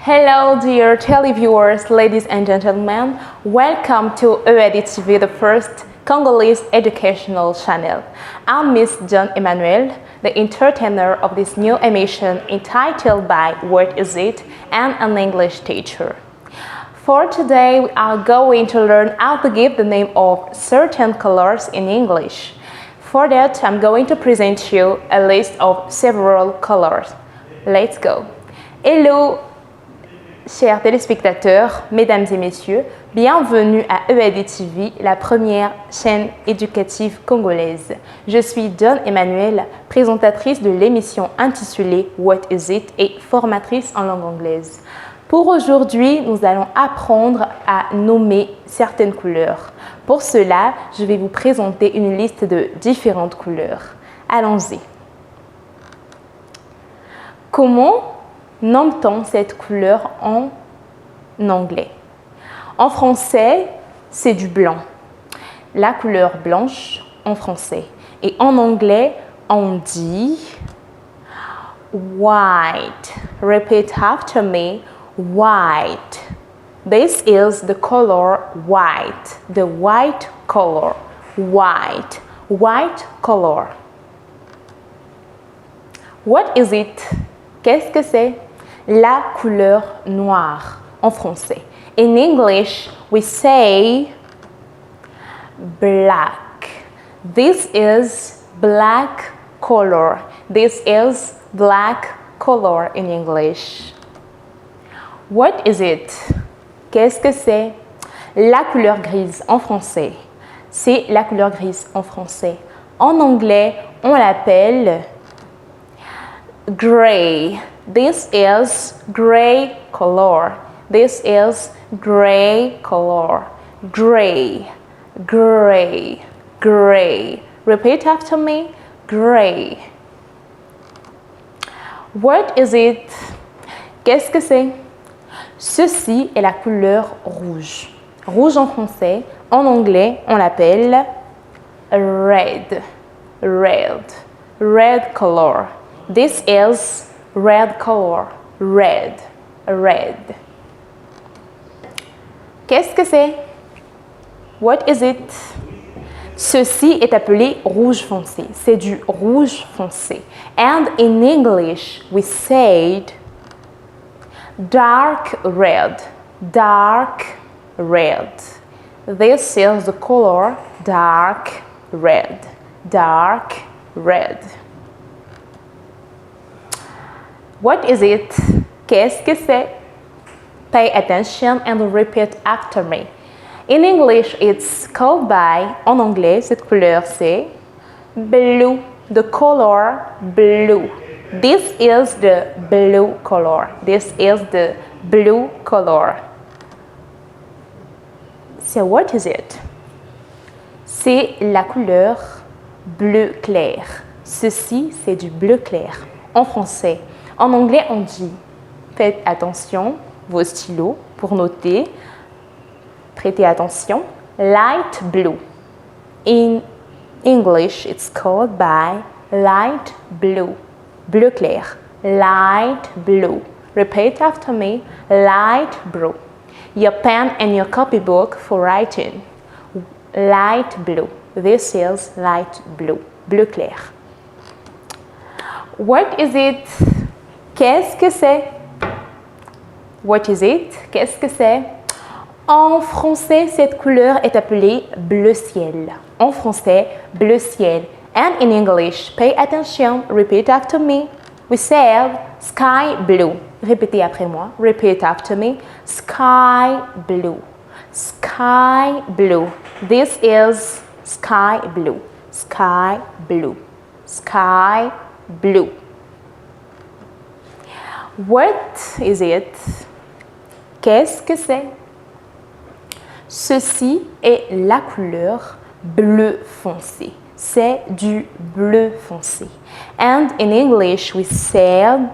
Hello dear televiewers, ladies and gentlemen, welcome to EED TV, the first Congolese educational channel. I'm Miss John Emmanuel, the entertainer of this new emission entitled by What Is It? And an English teacher. For today, we are going to learn how to give the name of certain colors in English. For that, I'm going to present you a list of several colors. Let's go. Hello, chers téléspectateurs, mesdames et messieurs, bienvenue à EED TV, la première chaîne éducative congolaise. Je suis John Emmanuel, présentatrice de l'émission intitulée What Is It et formatrice en langue anglaise. Pour aujourd'hui, nous allons apprendre à nommer certaines couleurs. Pour cela, je vais vous présenter une liste de différentes couleurs. Allons-y. Comment nomme-t-on cette couleur en anglais? En français, c'est du blanc. La couleur blanche en français. Et en anglais, on dit white. Repeat after me. White. This is the color white. The white color. White. White color. What is it? Qu'est-ce que c'est? La couleur noire en français. In English, we say black. This is black color. This is black color in English. What is it? Qu'est-ce que c'est? La couleur grise en français. C'est la couleur grise en français. En anglais, on l'appelle gray. This is gray color. This is gray color. Gray, gray, gray. Repeat after me. Gray. What is it? Qu'est-ce que c'est? Ceci est la couleur rouge. Rouge en français. En anglais, on l'appelle red. Red. Red color. This is red color. Red. Red. Qu'est-ce que c'est? What is it? Ceci est appelé rouge foncé. C'est du rouge foncé. And in English, we said dark red. Dark red. This is the color dark red. Dark red. What is it? Qu'est-ce que c'est? Pay attention and repeat after me. In English, it's called by, en anglais, cette couleur c'est blue. The color blue. This is the blue color. This is the blue color. So what is it? C'est la couleur bleu clair. Ceci, c'est du bleu clair. En français. En anglais, on dit, faites attention, vos stylos pour noter. Prêtez attention. Light blue. In English, it's called by light blue. Bleu clair. Light blue. Repeat after me. Light blue. Your pen and your copybook for writing. Light blue. This is light blue. Bleu clair. What is it? Qu'est-ce que c'est? What is it? Qu'est-ce que c'est? En français, cette couleur est appelée bleu ciel. En français, bleu ciel. And in English, pay attention, repeat after me. We said sky blue. Répétez après moi. Repeat after me. Sky blue. Sky blue. This is sky blue. Sky blue. Sky blue. What is it? Qu'est-ce que c'est? Ceci est la couleur bleu foncé. C'est du bleu foncé. And in English, we said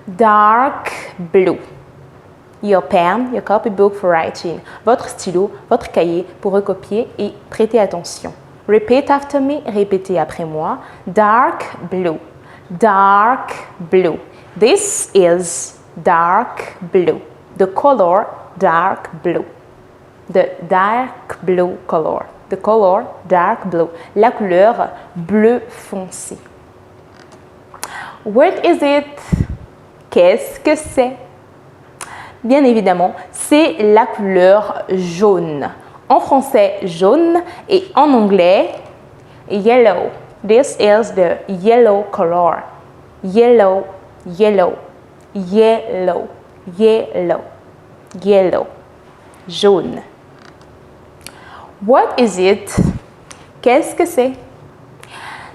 dark blue. Your pen, your copybook for writing. Votre stylo, votre cahier pour recopier et prêter attention. Repeat after me, répétez après moi. Dark blue. Dark blue. This is dark blue. The color dark blue. The dark blue color. The color dark blue. La couleur bleu foncé. What is it? Qu'est-ce que c'est? Bien évidemment, c'est la couleur jaune. En français, jaune et en anglais, yellow. This is the yellow color. Yellow, yellow, yellow, yellow, yellow. Jaune. What is it? Qu'est-ce que c'est?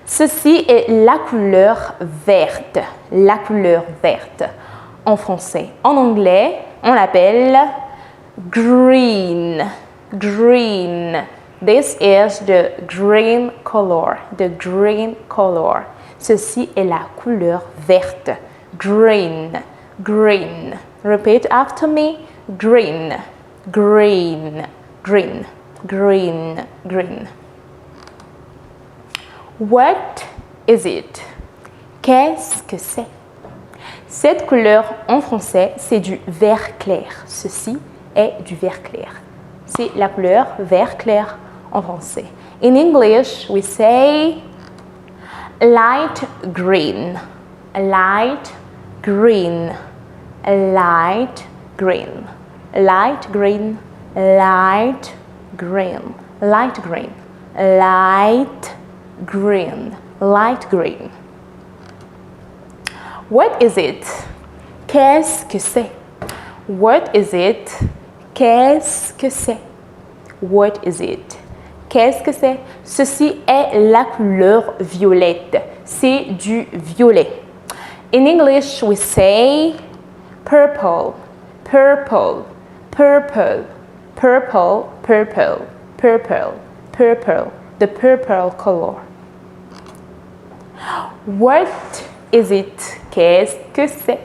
Ceci est la couleur verte. La couleur verte. En français. En anglais, on l'appelle green. Green. This is the green color. The green color. Ceci est la couleur verte. Green. Green. Repeat after me. Green. Green. Green. Green. Green. What is it? Qu'est-ce que c'est? Cette couleur en français, c'est du vert clair. Ceci est du vert clair. C'est la couleur vert clair en français. In English, we say light green. Light green. Light green. Light green. Light green. Light green. Light green. Light green. What is it? Qu'est-ce que c'est? What is it? Qu'est-ce que c'est? What is it? Qu'est-ce que c'est? Ceci est la couleur violette. C'est du violet. In English, we say purple, purple, purple, purple, purple, purple, purple, the purple color. What is it? Qu'est-ce que c'est?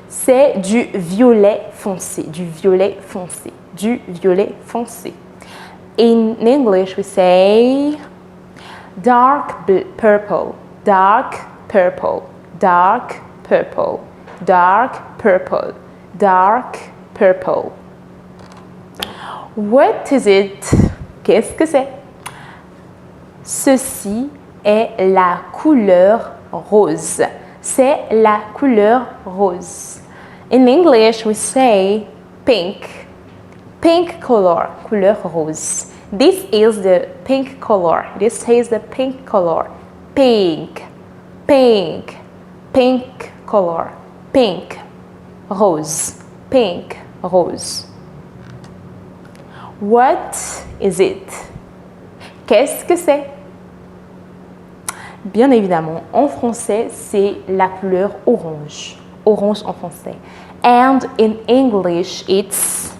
C'est du violet foncé, du violet foncé, du violet foncé. In English, we say dark purple, dark purple, dark purple, dark purple, dark purple. What is it? Qu'est-ce que c'est? Ceci est la couleur rose. C'est la couleur rose. In English, we say pink. Pink color, couleur rose. This is the pink color. This is the pink color. Pink, pink, pink color. Pink, rose, pink, rose. What is it? Qu'est-ce que c'est? Bien évidemment, en français, c'est la couleur orange. Orange en français. And in English, it's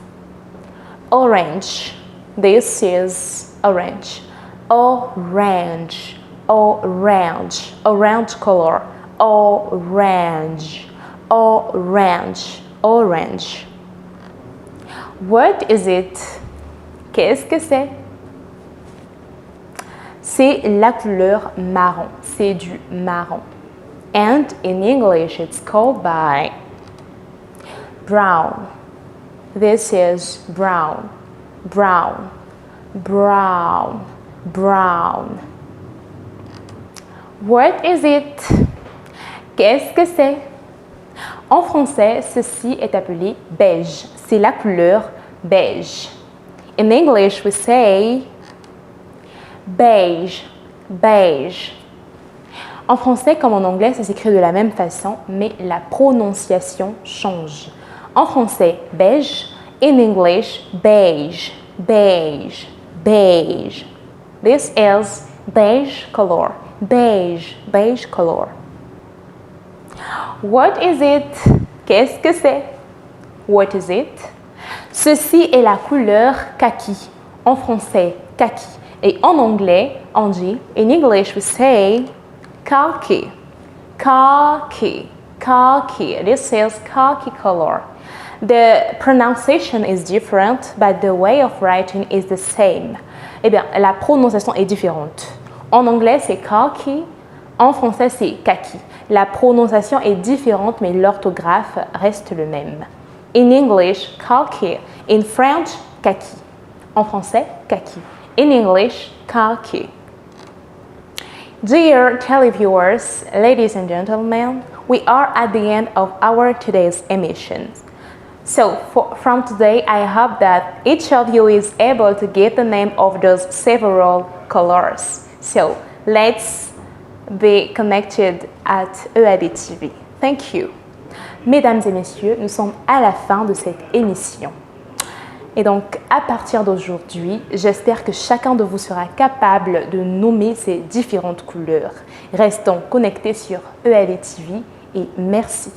orange. This is orange. Orange. Orange. Orange color. Orange. Orange. Orange. What is it? Qu'est-ce que c'est? C'est la couleur marron. C'est du marron. And in English, it's called by brown. This is brown. Brown. Brown. Brown. What is it? Qu'est-ce que c'est? En français, ceci est appelé beige. C'est la couleur beige. In English, we say beige, beige. En français comme en anglais, ça s'écrit de la même façon, mais la prononciation change. En français, beige. In English, beige, beige, beige. This is beige color, beige, beige color. What is it? Qu'est-ce que c'est? What is it? Ceci est la couleur kaki. En français, kaki. Et en anglais, on dit, in English we say khaki, khaki, khaki. This is khaki color. The pronunciation is different, but the way of writing is the same. Eh bien, la prononciation est différente. En anglais, c'est khaki. En français, c'est kaki. La prononciation est différente, mais l'orthographe reste le même. In English, khaki. In French, kaki. En français, kaki. In English, khaki. Dear televiewers, ladies and gentlemen, we are at the end of our today's emission. So, from today, I hope that each of you is able to get the name of those several colors. So, let's be connected at EAD TV. Thank you. Mesdames et messieurs, nous sommes à la fin de cette émission. Et donc, à partir d'aujourd'hui, j'espère que chacun de vous sera capable de nommer ces différentes couleurs. Restons connectés sur EAD TV et merci.